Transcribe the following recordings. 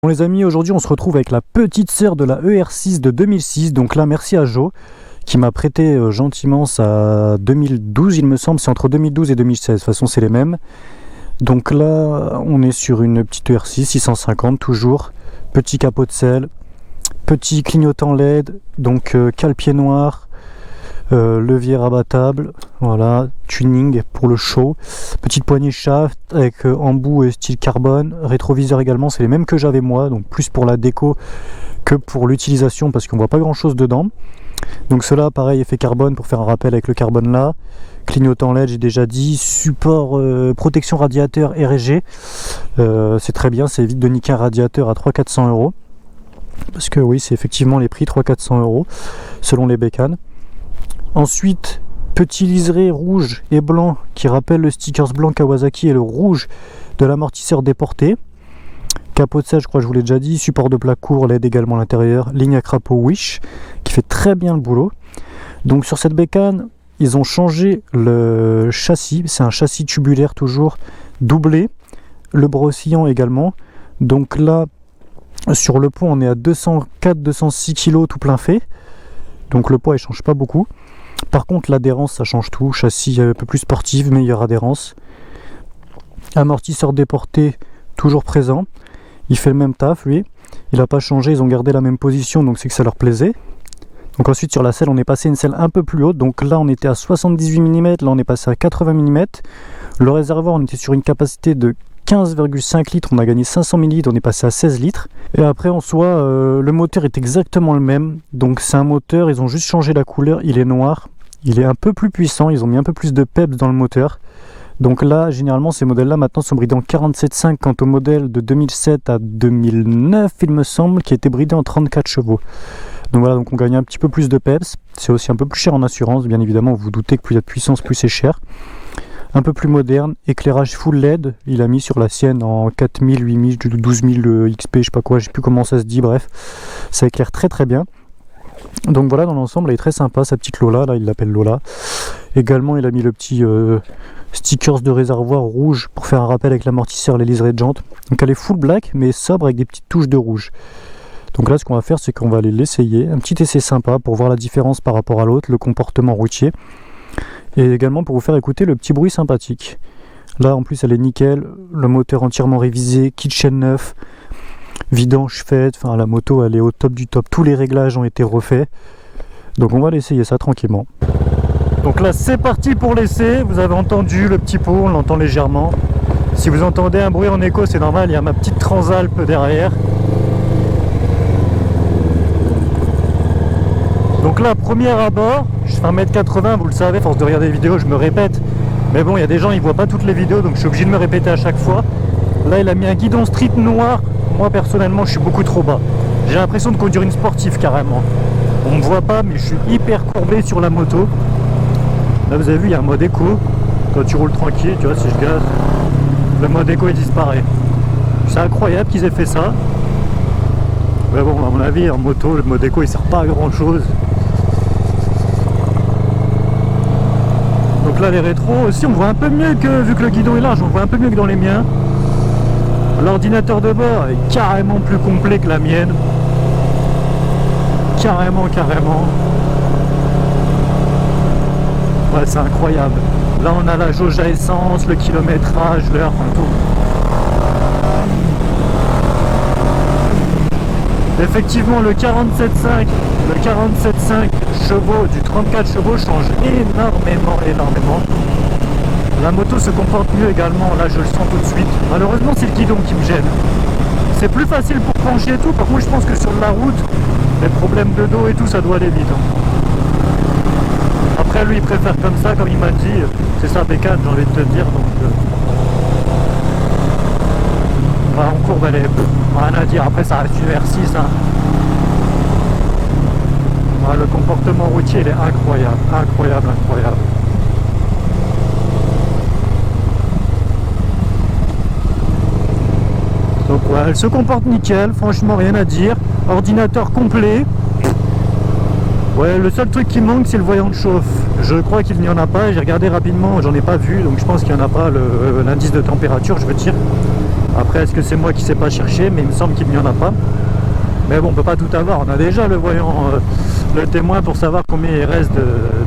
Bon les amis, aujourd'hui on se retrouve avec la petite sœur de la ER6 de 2006. Donc là merci à Jo qui m'a prêté gentiment ça 2012 il me semble. C'est entre 2012 et 2016, de toute façon c'est les mêmes. Donc là on est sur une petite ER6 650 toujours. Petit capot de selle, petit clignotant LED, donc cale-pied noir, levier rabattable, voilà, tuning pour le show, petite poignée shaft avec embout style carbone, rétroviseur également, c'est les mêmes que j'avais moi, donc plus pour la déco que pour l'utilisation parce qu'on voit pas grand chose dedans. Donc cela pareil effet carbone pour faire un rappel avec le carbone là, clignotant LED j'ai déjà dit, support protection radiateur RG, c'est très bien, ça évite de niquer un radiateur à 300-400 €, parce que oui c'est effectivement les prix 300-400 € selon les bécanes. Ensuite, petit liseré rouge et blanc qui rappelle le stickers blanc Kawasaki et le rouge de l'amortisseur déporté. Capot de selle, je crois que je vous l'ai déjà dit. Support de plaque court, LED également à l'intérieur. Ligne à crapaud Wish qui fait très bien le boulot. Donc sur cette bécane, ils ont changé le châssis. C'est un châssis tubulaire toujours doublé. Le bras oscillant également. Donc là, sur le poids, on est à 204-206 kg tout plein fait. Donc le poids il change pas beaucoup. Par contre l'adhérence ça change tout, châssis un peu plus sportif, meilleure adhérence. Amortisseur déporté toujours présent, il fait le même taf lui, il n'a pas changé, ils ont gardé la même position donc c'est que ça leur plaisait. Donc ensuite sur la selle on est passé à une selle un peu plus haute, donc là on était à 78 mm, là on est passé à 80 mm. Le réservoir on était sur une capacité de 15,5 litres, on a gagné 500 ml, on est passé à 16 litres. Et après en soi, le moteur est exactement le même. Donc c'est un moteur, ils ont juste changé la couleur, il est noir. Il est un peu plus puissant, ils ont mis un peu plus de peps dans le moteur. Donc là, généralement, ces modèles-là maintenant sont bridés en 47,5 quant au modèle de 2007 à 2009, il me semble, qui était bridé en 34 chevaux. Donc voilà, donc on gagne un petit peu plus de peps. C'est aussi un peu plus cher en assurance, bien évidemment, vous vous doutez que plus il y a de puissance, plus c'est cher. Un peu plus moderne, éclairage full LED, il a mis sur la sienne en 4000, 8000, 12000 XP, je sais pas quoi, je sais plus comment ça se dit, bref, ça éclaire très très bien. Donc voilà, dans l'ensemble elle est très sympa, sa petite Lola, là il l'appelle Lola. Également il a mis le petit stickers de réservoir rouge pour faire un rappel avec l'amortisseur, les liserés de jantes. Donc elle est full black mais sobre avec des petites touches de rouge. Donc là ce qu'on va faire c'est qu'on va aller l'essayer, un petit essai sympa pour voir la différence par rapport à l'autre, le comportement routier. Et également pour vous faire écouter le petit bruit sympathique. Là en plus elle est nickel, le moteur entièrement révisé, kit chaîne neuf, vidange faite, enfin la moto elle est au top du top, tous les réglages ont été refaits. Donc on va l'essayer ça tranquillement. Donc là c'est parti pour l'essai, vous avez entendu le petit pot, on l'entend légèrement. Si vous entendez un bruit en écho c'est normal, il y a ma petite Transalp derrière. Donc là, premier abord, je fais 1m80, vous le savez, force de regarder les vidéos, je me répète. Mais bon, il y a des gens, ils voient pas toutes les vidéos, donc je suis obligé de me répéter à chaque fois. Là, il a mis un guidon street noir. Moi, personnellement, je suis beaucoup trop bas. J'ai l'impression de conduire une sportive, carrément. On me voit pas, mais je suis hyper courbé sur la moto. Là, vous avez vu, il y a un mode éco. Quand tu roules tranquille, tu vois, si je gaze, le mode éco, il disparaît. C'est incroyable qu'ils aient fait ça. Mais bon, à mon avis, en moto, le mode éco, il sert pas à grand-chose. Donc là les rétros aussi on voit un peu mieux que, vu que le guidon est large, on voit un peu mieux que dans les miens. L'ordinateur de bord est carrément plus complet que la mienne. Carrément. Ouais c'est incroyable. Là on a la jauge à essence, le kilométrage, l'heure, tout. Effectivement le 47,5 chevaux du 34 chevaux change énormément. La moto se comporte mieux également, là je le sens tout de suite. Malheureusement c'est le guidon qui me gêne. C'est plus facile pour pencher et tout, par contre je pense que sur la route, les problèmes de dos et tout ça doit aller vite. Après lui il préfère comme ça, comme il m'a dit, c'est sa bécane j'ai envie de te dire. Donc en courbe elle est rien à dire, après ça reste une R6 hein. Le comportement routier il est incroyable. Donc ouais, elle se comporte nickel, franchement rien à dire. Ordinateur complet. Ouais, le seul truc qui manque c'est le voyant de chauffe. Je crois qu'il n'y en a pas, j'ai regardé rapidement, j'en ai pas vu, donc je pense qu'il n'y en a pas, l'indice de température je veux dire. Après, est-ce que c'est moi qui sais pas chercher, mais il me semble qu'il n'y en a pas. Mais bon, on peut pas tout avoir. On a déjà le voyant, le témoin pour savoir combien il reste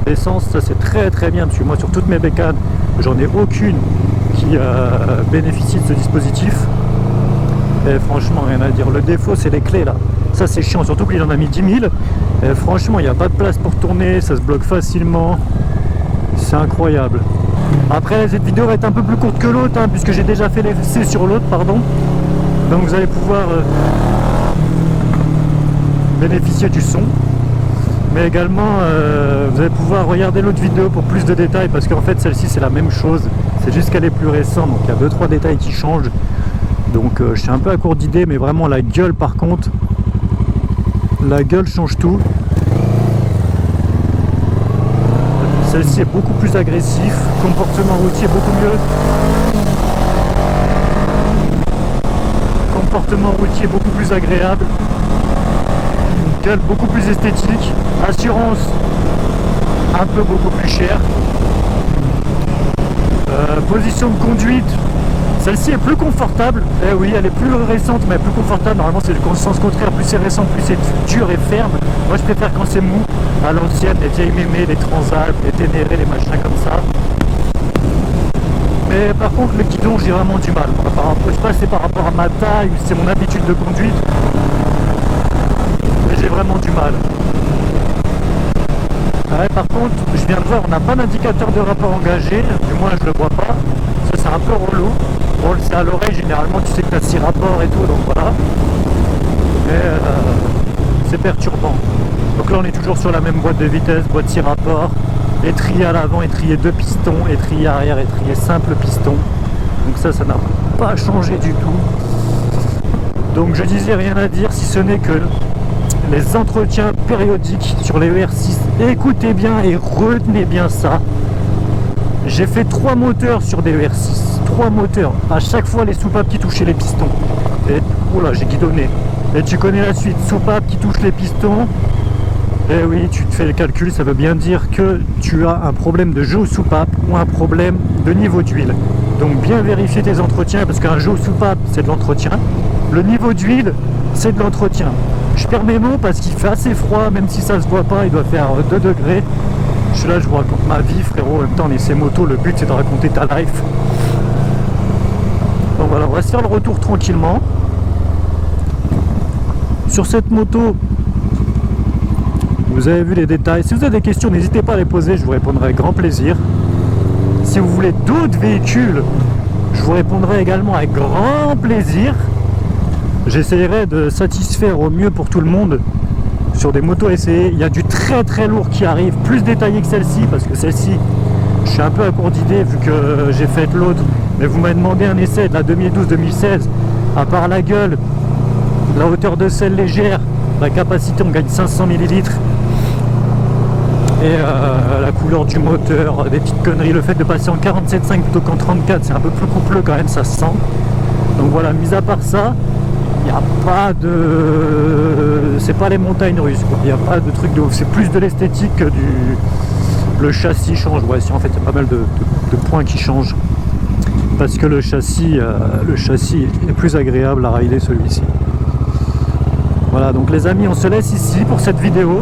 d'essence. Ça, c'est très très bien, parce que moi, sur toutes mes bécanes, j'en ai aucune qui bénéficie de ce dispositif. Et franchement, rien à dire. Le défaut, c'est les clés là. Ça, c'est chiant, surtout qu'il en a mis 10 000. Et franchement, il n'y a pas de place pour tourner, ça se bloque facilement. C'est incroyable. Après, cette vidéo va être un peu plus courte que l'autre, hein, puisque j'ai déjà fait l'essai sur l'autre, pardon. Donc vous allez pouvoir bénéficier du son. Mais également, vous allez pouvoir regarder l'autre vidéo pour plus de détails, parce qu'en fait, celle-ci, c'est la même chose. C'est juste qu'elle est plus récente, donc il y a 2-3 détails qui changent. Donc je suis un peu à court d'idées, mais vraiment la gueule, par contre, la gueule change tout. Celle-ci est beaucoup plus agressif, comportement routier beaucoup mieux. Comportement routier beaucoup plus agréable. Gueule beaucoup plus esthétique. Assurance un peu beaucoup plus chère. Position de conduite, celle-ci est plus confortable. Eh oui, elle est plus récente, mais plus confortable. Normalement, c'est le sens contraire. Plus c'est récent, plus c'est dur et ferme. Moi, je préfère quand c'est mou, à l'ancienne, les vieilles mémés, les Transalp, les Ténéré, les machins comme ça. Mais par contre, le guidon, j'ai vraiment du mal. Je sais pas si c'est par rapport à ma taille ou si c'est mon habitude de conduite, mais j'ai vraiment du mal. Ouais, par contre, je viens de voir, on n'a pas d'indicateur de rapport engagé, du moins je le vois pas. Ça, c'est un peu relou. Bon, c'est à l'oreille, généralement, tu sais que tu as 6 rapports et tout, donc voilà. Mais c'est perturbant. Donc là, on est toujours sur la même boîte de vitesse, boîte 6 rapports. Étrier à l'avant, étrier 2 pistons, étrier arrière, étrier simple piston. Donc ça n'a pas changé du tout. Donc je disais rien à dire, si ce n'est que les entretiens périodiques sur les ER6, écoutez bien et retenez bien ça. J'ai fait 3 moteurs sur des ER6, 3 moteurs, à chaque fois les soupapes qui touchaient les pistons. Et oula, j'ai guidonné. Et tu connais la suite, soupape qui touche les pistons. Et oui, tu te fais le calcul, ça veut bien dire que tu as un problème de jeu aux soupapes ou un problème de niveau d'huile. Donc bien vérifier tes entretiens, parce qu'un jeu aux soupapes, c'est de l'entretien. Le niveau d'huile, c'est de l'entretien. Je perds mes mots parce qu'il fait assez froid, même si ça se voit pas, il doit faire 2 degrés. Je suis là, je vous raconte ma vie, frérot. En même temps, on est ces motos, le but c'est de raconter ta life. Donc voilà, on va se faire le retour tranquillement. Sur cette moto, vous avez vu les détails. Si vous avez des questions, n'hésitez pas à les poser, je vous répondrai avec grand plaisir. Si vous voulez d'autres véhicules, je vous répondrai également avec grand plaisir. J'essaierai de satisfaire au mieux pour tout le monde sur des motos essayées. Il y a du très très lourd qui arrive, plus détaillé que celle-ci, parce que celle-ci, je suis un peu à court d'idées vu que j'ai fait l'autre. Mais vous m'avez demandé un essai de la 2012-2016. À part la gueule, la hauteur de selle légère, la capacité, on gagne 500 ml. Et la couleur du moteur, des petites conneries, le fait de passer en 47.5 plutôt qu'en 34, c'est un peu plus coupleux quand même, ça se sent. Donc voilà, mis à part ça, il n'y a pas de... c'est pas les montagnes russes, quoi. Il n'y a pas de truc de ouf, c'est plus de l'esthétique que du... Le châssis change, ouais, si en fait il y a pas mal de points qui changent. Parce que le châssis est plus agréable à rider, celui-ci. Voilà, donc les amis, on se laisse ici pour cette vidéo.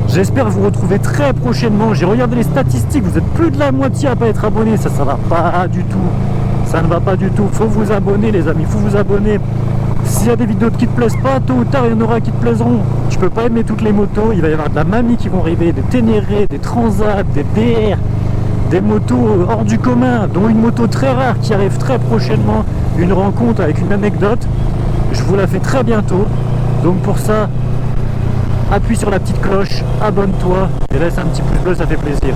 J'espère vous retrouver très prochainement. J'ai regardé les statistiques, vous êtes plus de la moitié à pas être abonné. Ça va pas du tout. Ça ne va pas du tout. Faut vous abonner, les amis, faut vous abonner. S'il y a des vidéos qui te plaisent pas, tôt ou tard, il y en aura qui te plaiseront. Tu peux pas aimer toutes les motos. Il va y avoir de la Mami qui vont arriver, des Ténéré, des Transalp, des DR, des motos hors du commun, dont une moto très rare qui arrive très prochainement. Une rencontre avec une anecdote. Je vous la fais très bientôt. Donc pour ça, appuie sur la petite cloche, abonne-toi et laisse un petit pouce bleu, ça fait plaisir.